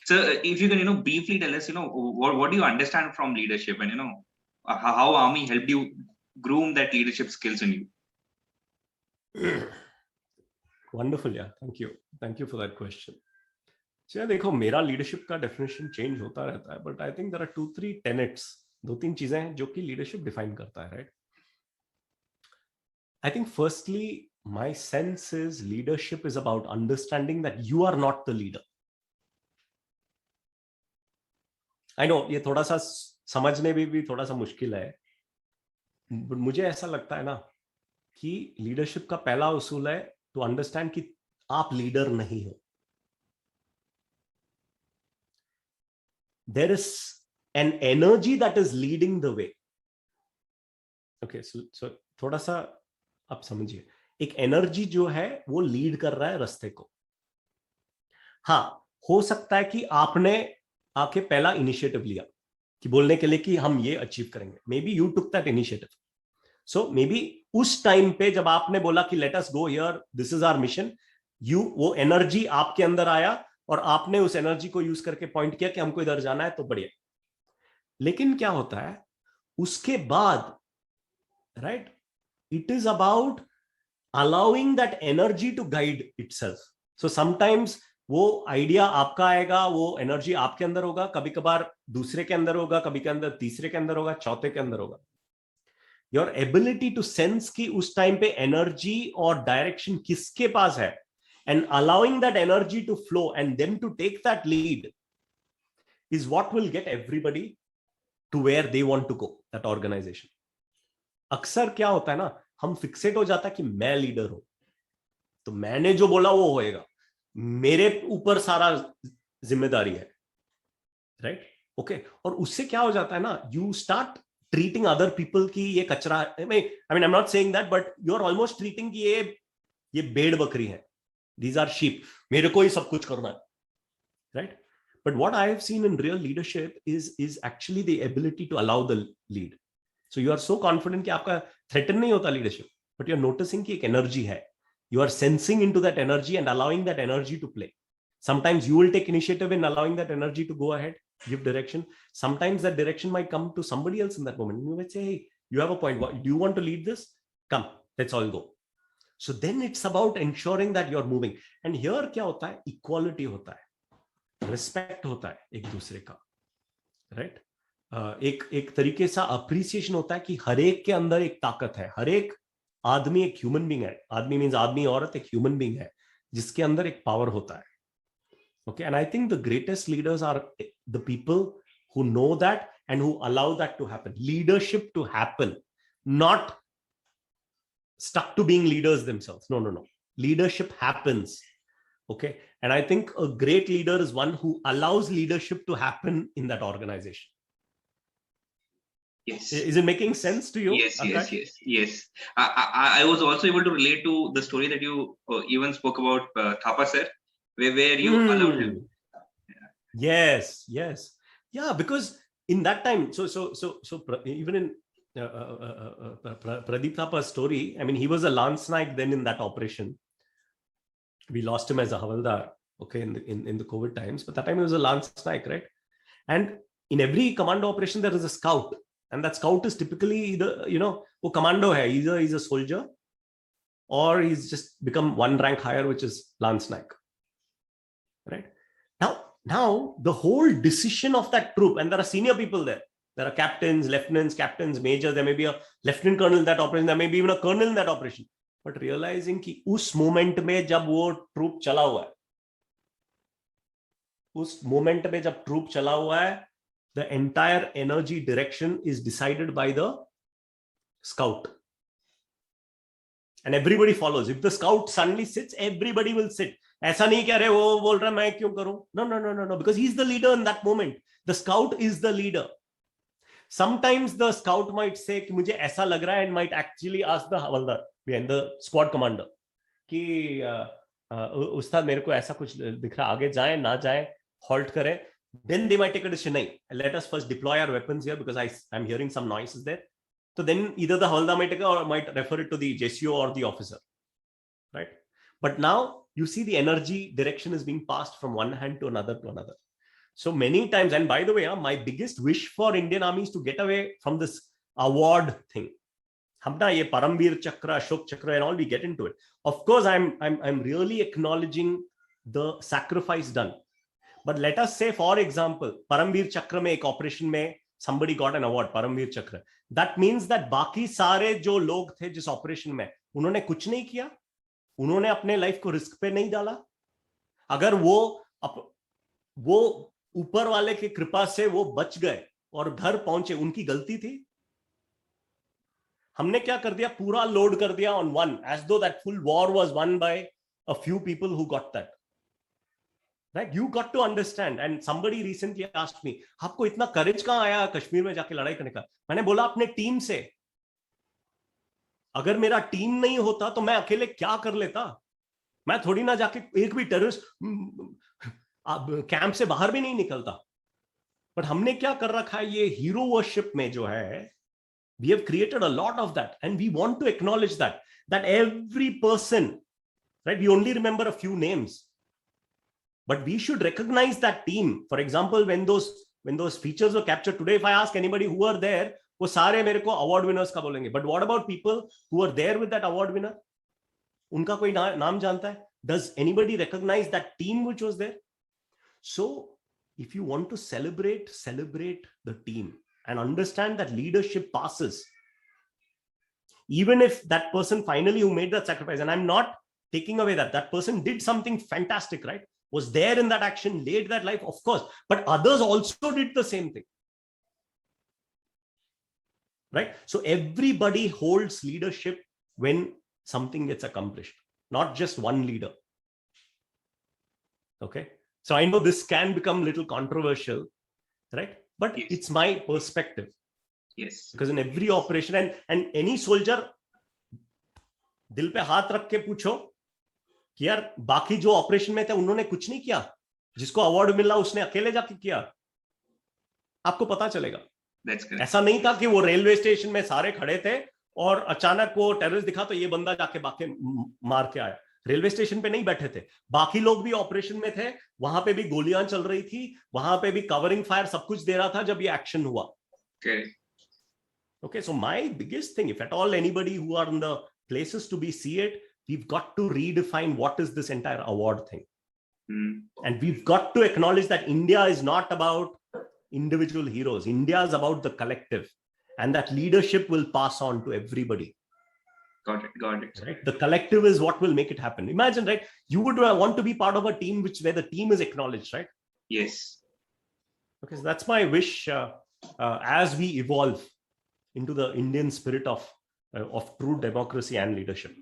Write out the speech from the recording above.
So if you can, briefly tell us, what do you understand from leadership, and how Army helped you groom that leadership skills in you? Wonderful, yeah. Thank you for that question. So देखो, मेरा leadership का definition change होता रहता है, but I think there are 2-3 tenets, 2-3 चीजें हैं जो कि लीडरशिप डिफाइन करता है, right? I think firstly my sense is leadership is about understanding that you are not the leader. I know ये थोड़ा सा समझने में भी थोड़ा सा मुश्किल है, बट मुझे ऐसा लगता है ना कि लीडरशिप का पहला उसूल है टू अंडरस्टैंड कि आप लीडर नहीं हो. There is an energy that is leading the way. Okay, so थोड़ा सा आप समझिए, एक एनर्जी जो है वो लीड कर रहा है रास्ते को. हाँ, हो सकता है कि आपने आके पहला इनिशिएटिव लिया कि बोलने के लिए कि हम ये अचीव करेंगे. Maybe you took that initiative. So maybe उस टाइम पे जब आपने बोला कि let us go here, this is our mission, वो एनर्जी आपके अंदर आया और आपने उस एनर्जी को यूज करके पॉइंट किया कि हमको इधर जाना है, तो बढ़िया. लेकिन क्या होता है उसके बाद, right? It is about allowing that energy to guide itself. So sometimes वो आइडिया आपका आएगा, वो एनर्जी आपके अंदर होगा, कभी कभार दूसरे के अंदर होगा, कभी के अंदर तीसरे के अंदर होगा, चौथे के अंदर होगा. योर एबिलिटी टू सेंस की उस टाइम पे एनर्जी और डायरेक्शन किसके पास है, and allowing that energy to flow and them to take that lead is what will get everybody to where they want to go, that organization. अक्सर क्या होता है ना, हम फिक्सेट हो जाता है कि मैं लीडर हूं तो मैंने जो बोला वो होएगा, मेरे ऊपर सारा जिम्मेदारी है, राइट? ओके, और उससे क्या हो जाता है ना, you start treating other people की ये कचरा. I mean I am not saying that, but you are almost treating कि ये भेड़ बकरी है. These are sheep. मेरे को ही सब कुछ करना है, right? But what I have seen in real leadership is actually the ability to allow the lead. So you are so confident कि आपका threaten नहीं होता leadership, but you are noticing कि एक energy है. You are sensing into that energy and allowing that energy to play. Sometimes you will take initiative in allowing that energy to go ahead, give direction. Sometimes that direction might come to somebody else in that moment. You might say, hey, you have a point. Do you want to lead this? Come, let's all go. So then it's about ensuring that you're moving. And here क्या होता है, equality होता है, respect होता है एक दूसरे का, right? एक तरीके से appreciation होता है कि हर एक के अंदर एक ताकत है, हर एक आदमी एक human being है. आदमी means आदमी, औरत एक human being है जिसके अंदर एक power होता है. Okay, and I think the greatest leaders are the people who know that and who allow that to happen. Leadership to happen, not stuck to being leaders themselves. No. Leadership happens. Okay. And I think a great leader is one who allows leadership to happen in that organization. Yes. Is it making sense to you? Yes. I was also able to relate to the story that you even spoke about Thapa sir, where you allowed him. Yes. Yeah, because in that time, so even in Pradeep Thapa's story, I mean, he was a Lance Naik then in that operation. We lost him as a Havaldar, okay, in the COVID times, but that time he was a Lance Naik, right? And in every commando operation, there is a scout, and that scout is typically either, wo commando hai, either he's a soldier or he's just become one rank higher, which is Lance Naik, right? Now the whole decision of that troop, and there are senior people there. There are captains, lieutenants, captains, majors. There may be a lieutenant colonel in that operation. There may be even a colonel in that operation. But realizing कि उस moment में जब वो troop चला हुआ है, उस moment में जब troop चला हुआ है, the entire energy direction is decided by the scout. And everybody follows. If the scout suddenly sits, everybody will sit. ऐसा नहीं कह रहे वो बोल रहा मैं क्यों करूं? No. Because he's the leader in that moment. The scout is the leader. Sometimes the scout might say कि मुझे ऐसा लग रहा है, and might actually ask the Havaldar and the squad commander कि उस्ताद मेरे को ऐसा कुछ दिख रहा, आगे जाए ना जाए, halt करें. Then they might take a decision. नहीं, let us first deploy our weapons here because I'm hearing some noises there. So then either the Havaldar might take it or might refer it to the JCO or the officer, right? But now you see the energy direction is being passed from one hand to another. So many times, and by the way, my biggest wish for Indian Army is to get away from this award thing. Hamna ye Paramveer Chakra, Ashok Chakra, and all, we get into it. Of course, I'm really acknowledging the sacrifice done. But let us say, for example, Paramveer Chakra mein ek operation mein somebody got an award, Paramveer Chakra. That means that बाकी सारे जो लोग थे जिस operation में, उन्होंने कुछ नहीं किया, उन्होंने अपने लाइफ को रिस्क पे नहीं डाला. अगर वो ऊपर वाले की कृपा से वो बच गए और घर पहुंचे, उनकी गलती थी. हमने क्या कर दिया, पूरा लोड कर दिया on one, as though that full war was won by a few people who got that. Right? You got to understand. And somebody recently asked me, आपको इतना करेज कहां आया कश्मीर में जाके लड़ाई करने का? मैंने बोला अपने टीम से. अगर मेरा टीम नहीं होता तो मैं अकेले क्या कर लेता? मैं थोड़ी ना जाके एक भी टेररिस्ट कैंप से बाहर भी नहीं निकलता. बट हमने क्या कर रखा है, ये हीरो वर्शिप में जो है, we have created a lot of that, and we want to acknowledge that every person, right? We only remember a few names, but we should recognize that team. For example, when those features were captured today, if I ask anybody who are there, वो सारे मेरे को award winners का बोलेंगे. But what about people who are there with that award winner? उनका कोई नाम जानता है? Does anybody recognize that team which was there? So if you want to celebrate the team and understand that leadership passes. Even if that person finally who made that sacrifice, and I'm not taking away that person did something fantastic, right? Was there in that action, laid that life, of course, but others also did the same thing. Right? So everybody holds leadership when something gets accomplished, not just one leader. Okay? So I know this can become a little controversial, right? But yes, it's my perspective. Yes. Because in every operation, and any soldier, दिल पे हाथ रख के पूछो कि यार बाकी जो ऑपरेशन में थे उन्होंने कुछ नहीं किया, जिसको अवार्ड मिला उसने अकेले जाके किया, आपको पता चलेगा. ऐसा नहीं था कि वो रेलवे स्टेशन में सारे खड़े थे और अचानक वो टेररिस्ट दिखा तो ये बंदा जाके बाकी मार के आया. रेलवे स्टेशन पे नहीं बैठे थे, बाकी लोग भी ऑपरेशन में थे, वहां पे भी गोलियां चल रही थी, वहां पे भी कवरिंग फायर सब कुछ दे रहा था जब ये एक्शन हुआ. Okay, so my biggest thing, if at all anybody who are in the places to be see it, we've got to redefine what is this entire award thing. And we've got to acknowledge that India is not about individual heroes. India is about the collective, and that leadership will pass on to everybody. Got it. Right? The collective is what will make it happen. Imagine, right? You would want to be part of a team where the team is acknowledged, right? Yes. Okay, so that's my wish as we evolve into the Indian spirit of true democracy and leadership.